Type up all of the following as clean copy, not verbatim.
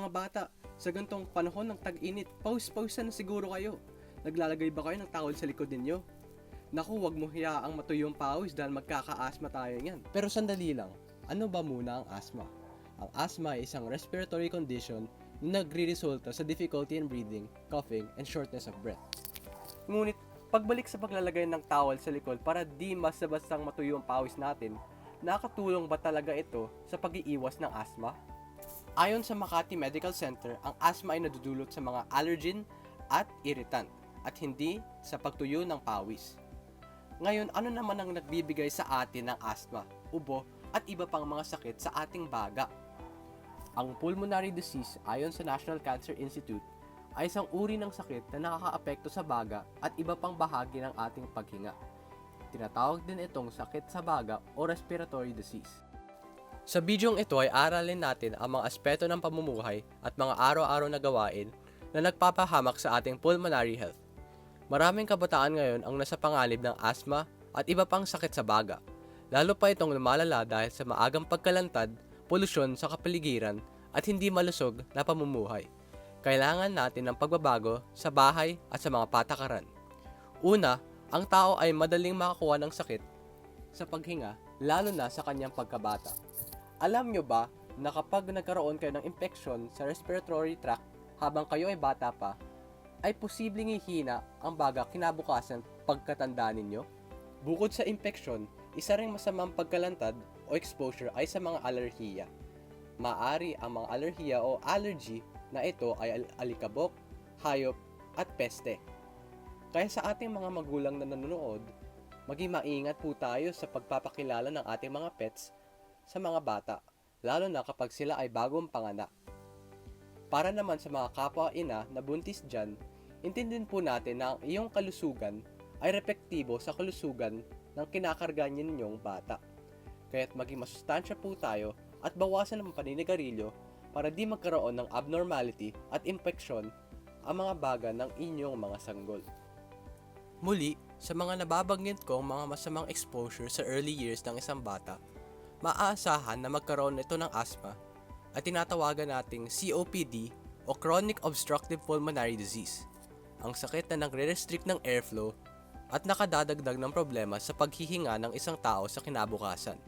mga bata, sa gantong panahon ng tag-init, pawis-pawisan na siguro kayo. Naglalagay ba kayo ng towel sa likod ninyo? Naku, wag mo hiyaang matuyo ang pawis dahil magkaka-asthma tayo niyan. Pero sandali lang, ano ba muna ang asthma? Ang asthma ay isang respiratory condition na nagre-resulta sa difficulty in breathing, coughing, and shortness of breath. Ngunit, pagbalik sa paglalagay ng towel sa likod para di basta-bastang matuyo ang pawis natin, nakatulong ba talaga ito sa pag-iiwas ng asthma? Ayon sa Makati Medical Center, ang asthma ay nadudulot sa mga allergen at irritant at hindi sa pagtuyo ng pawis. Ngayon, ano naman ang nagbibigay sa atin ng asthma, ubo at iba pang mga sakit sa ating baga? Ang pulmonary disease ayon sa National Cancer Institute ay isang uri ng sakit na nakakaapekto sa baga at iba pang bahagi ng ating paghinga. Tinatawag din itong sakit sa baga o respiratory disease. Sa bidyong ito ay aralin natin ang mga aspeto ng pamumuhay at mga araw-araw na gawain na nagpapahamak sa ating pulmonary health. Maraming kabataan ngayon ang nasa panganib ng asthma at iba pang sakit sa baga, lalo pa itong lumalala dahil sa maagang pagkalantad, polusyon sa kapaligiran at hindi malusog na pamumuhay. Kailangan natin ng pagbabago sa bahay at sa mga patakaran. Una, ang tao ay madaling makakuha ng sakit sa paghinga, lalo na sa kanyang pagkabata. Alam nyo ba na kapag nagkaroon kayo ng infection sa respiratory tract habang kayo ay bata pa, ay posibleng ihina ang baga kinabukasan pagkatanda ninyo? Bukod sa infection, isa ring masamang pagkalantad o exposure ay sa mga alerhiya. Maaari ang mga alerhiya o allergy na ito ay alikabok, hayop at peste. Kaya sa ating mga magulang na nanonood, maging maingat po tayo sa pagpapakilala ng ating mga pets sa mga bata, lalo na kapag sila ay bagong panganak. Para naman sa mga kapwa-ina na buntis dyan, intindihin po natin na ang iyong kalusugan ay repektibo sa kalusugan ng kinakarga ninyong bata. Kaya't maging masustansya po tayo at bawasan ang paninigarilyo para di magkaroon ng abnormality at infeksyon ang mga baga ng inyong mga sanggol. Muli, sa mga nababanggit kong mga masamang exposure sa early years ng isang bata, maaasahan na magkaroon ito ng asthma at tinatawagan nating COPD o Chronic Obstructive Pulmonary Disease, ang sakit na nagre-restrict ng airflow at nakadadagdag ng problema sa paghihinga ng isang tao sa kinabukasan.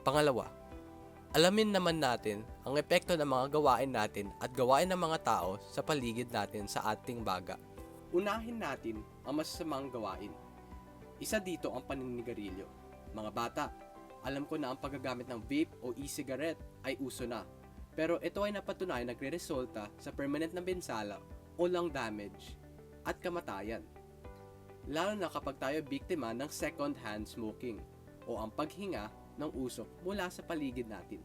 Pangalawa, alamin naman natin ang epekto ng mga gawain natin at gawain ng mga tao sa paligid natin sa ating baga. Unahin natin ang masasamang gawain. Isa dito ang paninigarilyo. Mga bata, alam ko na ang paggagamit ng vape o e-cigarette ay uso na, pero ito ay napatunayan nagre-resulta sa permanent na pinsala o lung damage at kamatayan. Lalo na kapag tayo biktima ng second-hand smoking o ang paghinga ng usok mula sa paligid natin.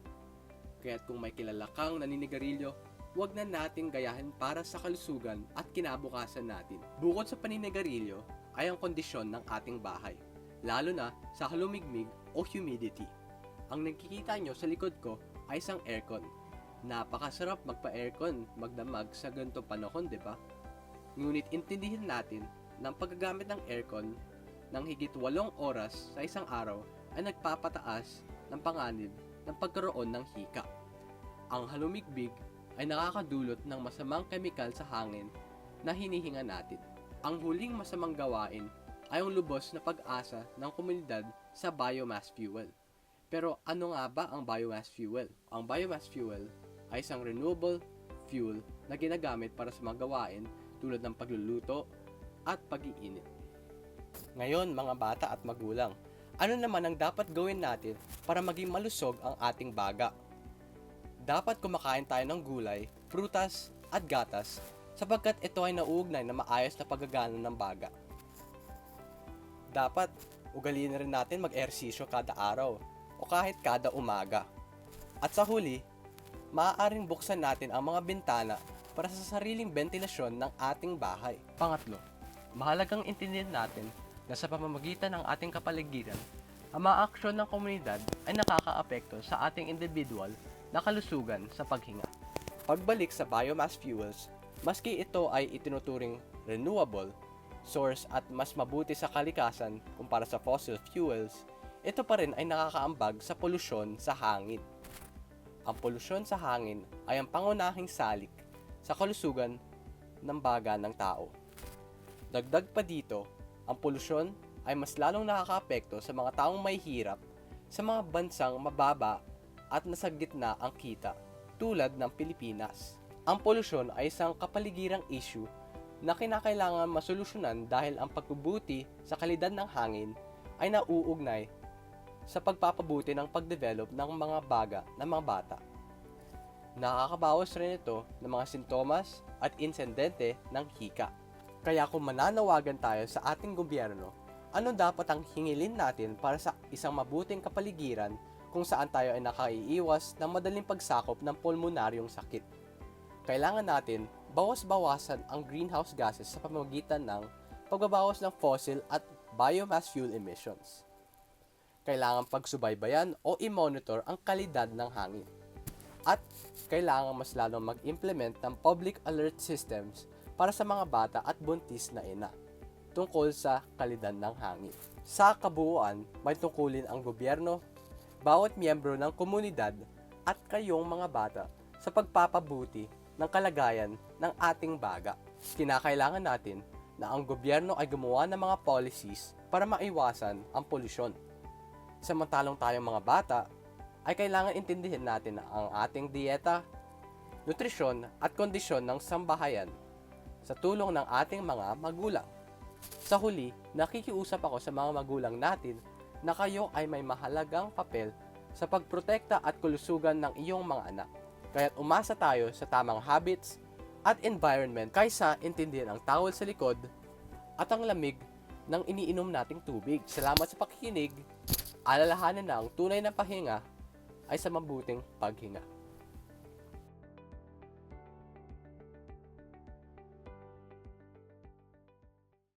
Kaya't kung may kilala kang naninigarilyo, huwag na nating gayahin para sa kalusugan at kinabukasan natin. Bukod sa paninigarilyo ay ang kondisyon ng ating bahay, lalo na sa halumigmig o humidity. Ang nakikita nyo sa likod ko ay isang aircon. Napakasarap magpa-aircon, magdamag sa ganitong panahon, di ba? Ngunit intindihin natin na ang paggagamit ng aircon ng higit 8 oras sa isang araw ay nagpapataas ng panganib ng pagkaroon ng hika. Ang halumigmig ay nakakadulot ng masamang kemikal sa hangin na hinihinga natin. Ang huling masamang gawain ay ang lubos na pag-asa ng komunidad sa biomass fuel. Pero ano nga ba ang biomass fuel? Ang biomass fuel ay isang renewable fuel na ginagamit para sa mga gawain tulad ng pagluluto at pag-iinit. Ngayon mga bata at magulang, ano naman ang dapat gawin natin para maging malusog ang ating baga? Dapat kumakain tayo ng gulay, prutas at gatas sapagkat ito ay nauugnay na maayos na paggagana ng baga. Dapat ugaliin na rin natin mag-ehersisyo kada araw o kahit kada umaga. At sa huli, maaaring buksan natin ang mga bintana para sa sariling ventilasyon ng ating bahay. Pangatlo, mahalagang intindihin natin na sa pamamagitan ng ating kapaligiran, ang mga aksyon ng komunidad ay nakakaapekto sa ating individual na kalusugan sa paghinga. Pagbalik sa biomass fuels, maski ito ay itinuturing renewable source at mas mabuti sa kalikasan kumpara sa fossil fuels, ito pa rin ay nakakaambag sa polusyon sa hangin. Ang polusyon sa hangin ay ang pangunahing salik sa kalusugan ng baga ng tao. Dagdag pa dito, ang polusyon ay mas lalong nakakaapekto sa mga taong may hirap sa mga bansang mababa at nasa gitna ang kita, tulad ng Pilipinas. Ang polusyon ay isang kapaligirang issue na kinakailangan masolusyonan dahil ang pagbubuti sa kalidad ng hangin ay nauugnay sa pagpapabuti ng pagdevelop ng mga baga ng mga bata. Nakakabawas rin ito ng mga sintomas at insidente ng hika. Kaya kung mananawagan tayo sa ating gobyerno, ano dapat ang hingilin natin para sa isang mabuting kapaligiran kung saan tayo ay nakaiiwas ng madaling pagsakop ng pulmonaryong sakit? Kailangan natin bawas-bawasan ang greenhouse gases sa pamamagitan ng pagbabawas ng fossil at biomass fuel emissions. Kailangan pagsubaybayan o i-monitor ang kalidad ng hangin. At kailangan mas lalong mag-implement ng public alert systems para sa mga bata at buntis na ina tungkol sa kalidad ng hangin. Sa kabuuan, may tungkulin ang gobyerno, bawat miyembro ng komunidad at kayong mga bata sa pagpapabuti ng kalagayan ng ating baga. Kinakailangan natin na ang gobyerno ay gumawa ng mga policies para maiwasan ang polusyon. Samantalang tayong mga bata ay kailangan intindihin natin ang ating dieta, nutrisyon at kondisyon ng sambahayan sa tulong ng ating mga magulang. Sa huli, nakikiusap ako sa mga magulang natin na kayo ay may mahalagang papel sa pagprotekta at kalusugan ng iyong mga anak. Kaya't umasa tayo sa tamang habits at environment kaysa intindihin ang towel sa likod at ang lamig ng iniinom nating tubig. Salamat sa pakikinig. Alalahanin na ang tunay na pahinga ay sa mabuting paghinga.